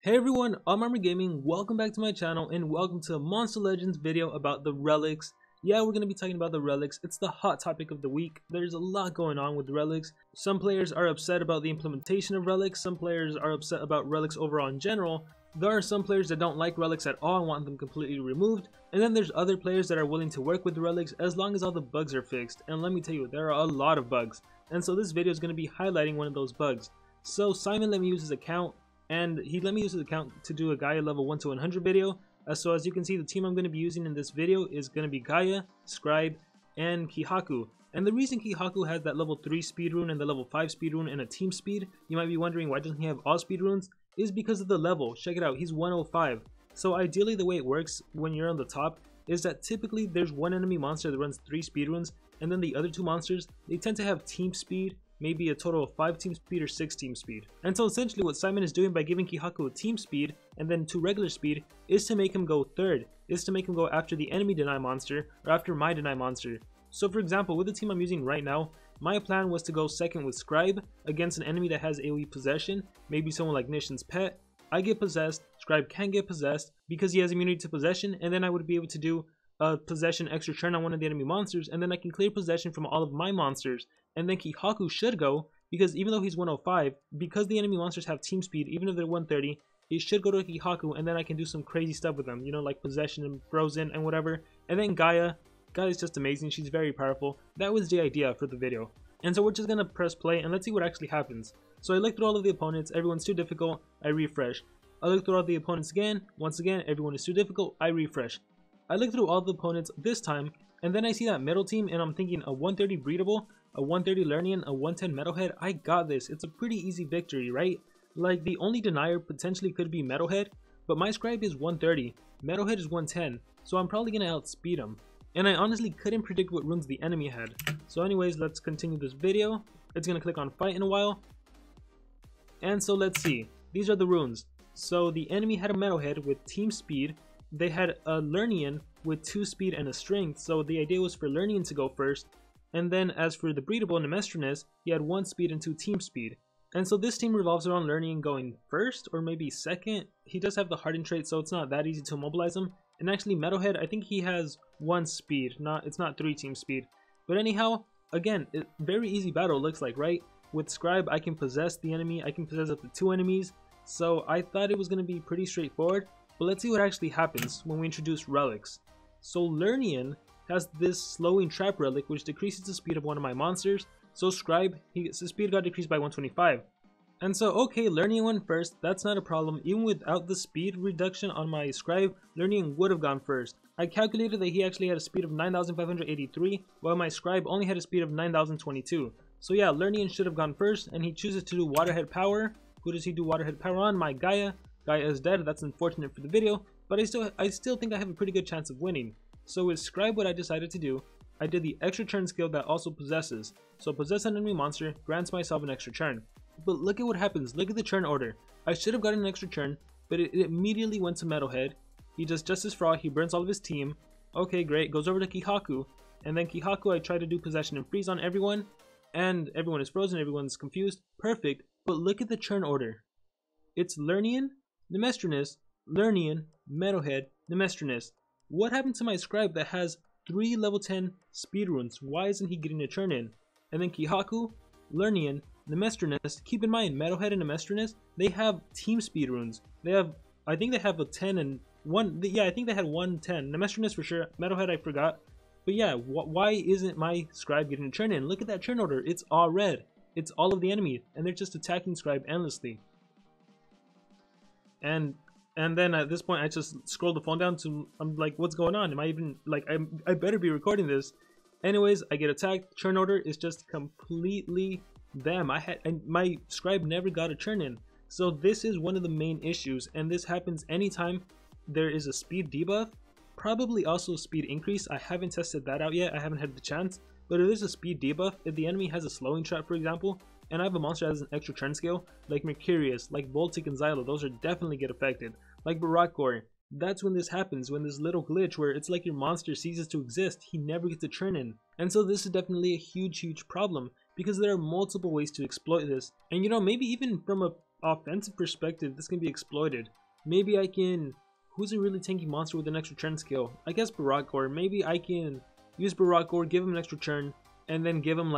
Hey everyone, I'm Armor Gaming. Welcome back to my channel and welcome to a Monster Legends video about the relics. Yeah, we're going to be talking about the relics. It's the hot topic of the week. There's a lot going on with relics. Some players are upset about the implementation of relics. Some players are upset about relics overall in general. There are some players that don't like relics at all and want them completely removed. And then there's other players that are willing to work with the relics as long as all the bugs are fixed. And let me tell you, there are a lot of bugs. And so this video is going to be highlighting one of those bugs. So Simon let me use his account. And he let me use his account to do a Gaia level 1 to 100 video. So as you can see, the team I'm going to be using in this video is going to be Gaia, Scribe, and Kihaku. And the reason Kihaku has that level 3 speed rune and the level 5 speed rune and a team speed, you might be wondering why doesn't he have all speed runes, is because of the level. Check it out, he's 105. So ideally the way it works when you're on the top is that typically there's one enemy monster that runs 3 speed runes, and then the other 2 monsters, they tend to have team speed, maybe a total of 5 team speed or 6 team speed. And so essentially what Simon is doing by giving Kihaku a team speed and then 2 regular speed is to make him go third, is to make him go after the enemy deny monster or after my deny monster. So for example, with the team I'm using right now, my plan was to go second with Scribe against an enemy that has AoE possession, maybe someone like Nishan's pet. I get possessed, Scribe can't get possessed because he has immunity to possession, and then I would be able to do a possession extra turn on one of the enemy monsters, and then I can clear possession from all of my monsters. And then Kihaku should go, because even though he's 105, because the enemy monsters have team speed, even if they're 130, it should go to Kihaku, and then I can do some crazy stuff with them, you know, like possession and frozen and whatever. And then Gaia is just amazing, she's very powerful. That was the idea for the video. And so we're just gonna press play and let's see what actually happens. So I look through all of the opponents, everyone's too difficult, I refresh. I look through all the opponents again, once again, everyone is too difficult, I refresh. I look through all the opponents this time, and then I see that middle team, and I'm thinking a 130 breedable, a 130 Lernian, a 110 Metalhead. I got this. It's a pretty easy victory, right? Like, the only denier potentially could be Metalhead, but my Scribe is 130, Metalhead is 110, so I'm probably gonna outspeed him. And I honestly couldn't predict what runes the enemy had. So anyways, let's continue this video. It's gonna click on fight in a while. And so let's see. These are the runes. So the enemy had a Metalhead with team speed. They had a Lernian with 2 speed and a strength, so the idea was for Lernian to go first. And then as for the breedable Nemestrinus, he had 1 speed and 2 team speed. And so this team revolves around Lernian going first or maybe second. He does have the hardened trait, so it's not that easy to immobilize him. And actually Metalhead, I think he has 1 speed, it's not 3 team speed. But anyhow, again, very easy battle looks like, right? With Scribe, I can possess the enemy, I can possess up to 2 enemies. So I thought it was going to be pretty straightforward. But let's see what actually happens when we introduce relics. So Lernian has this slowing trap relic which decreases the speed of one of my monsters. So Scribe, his speed got decreased by 125. And so okay, Lernian went first, that's not a problem. Even without the speed reduction on my Scribe, Lernian would have gone first. I calculated that he actually had a speed of 9,583 while my Scribe only had a speed of 9,022. So yeah, Lernian should have gone first, and he chooses to do Waterhead Power. Who does he do Waterhead Power on? My Gaia. Gaia is dead, that's unfortunate for the video, but I still think I have a pretty good chance of winning. So with Scribe, what I decided to do, I did the extra turn skill that also possesses. So possess an enemy monster, grants myself an extra turn. But look at what happens, look at the turn order. I should have gotten an extra turn, but it immediately went to Metalhead. He does Justice for All, he burns all of his team. Okay, great, goes over to Kihaku. And then Kihaku, I try to do possession and freeze on everyone. And everyone is frozen, everyone's confused. Perfect, but look at the turn order. It's Lernian, Nemestrinus, Lernian, Metalhead, Nemestrinus. What happened to my Scribe that has 3 level 10 speed runes? Why isn't he getting a turn in? And then Kihaku, Lernian, Nemestrinus. Keep in mind, Metalhead and Nemestrinus, they have team speed runes. They have, I think they have a 10 and 1. Yeah, I think they had 110. Nemestrinus for sure. Metalhead I forgot. But yeah, why isn't my Scribe getting a turn in? Look at that turn order. It's all red. It's all of the enemies, and they're just attacking Scribe endlessly. And then at this point I just scroll the phone down to, I'm like, what's going on? Am I even, like, I better be recording this. Anyways, I get attacked. Turn order is just completely them. My Scribe never got a turn in. So this is one of the main issues, and this happens anytime there is a speed debuff, probably also a speed increase. I haven't tested that out yet, I haven't had the chance, but if there's a speed debuff, if the enemy has a slowing trap for example, and I have a monster that has an extra turn scale, like Mercurius, like Voltic and Xylo, those are definitely get affected. Like Barakor, that's when this happens, when this little glitch where it's like your monster ceases to exist, he never gets a turn in. And so this is definitely a huge problem, because there are multiple ways to exploit this. And you know, maybe even from a offensive perspective, this can be exploited. Maybe I can... Who's a really tanky monster with an extra turn skill? I guess Barakor. Maybe I can use Barakor, give him an extra turn, and then give him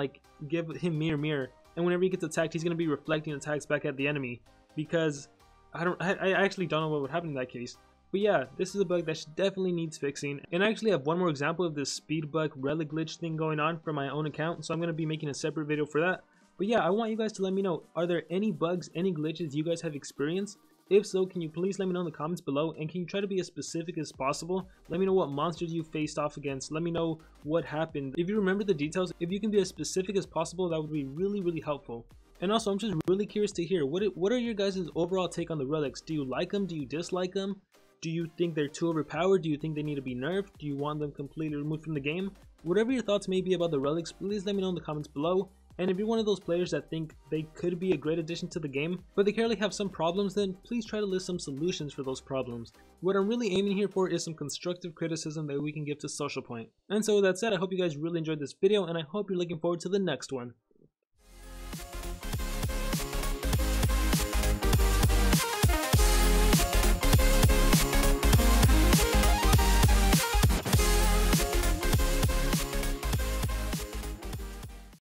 mirror. And whenever he gets attacked, he's going to be reflecting attacks back at the enemy. Because I actually don't know what would happen in that case. But yeah, this is a bug that definitely needs fixing. And I actually have one more example of this speed bug relic glitch thing going on from my own account. So I'm going to be making a separate video for that. But yeah, I want you guys to let me know, are there any bugs, any glitches you guys have experienced? If so, can you please let me know in the comments below, and can you try to be as specific as possible? Let me know what monsters you faced off against, let me know what happened. If you remember the details, if you can be as specific as possible, that would be really helpful. And also, I'm just really curious to hear, what are your guys' overall take on the relics? Do you like them? Do you dislike them? Do you think they're too overpowered? Do you think they need to be nerfed? Do you want them completely removed from the game? Whatever your thoughts may be about the relics, please let me know in the comments below. And if you're one of those players that think they could be a great addition to the game, but they currently have some problems, then please try to list some solutions for those problems. What I'm really aiming here for is some constructive criticism that we can give to Social Point. And so with that said, I hope you guys really enjoyed this video, and I hope you're looking forward to the next one.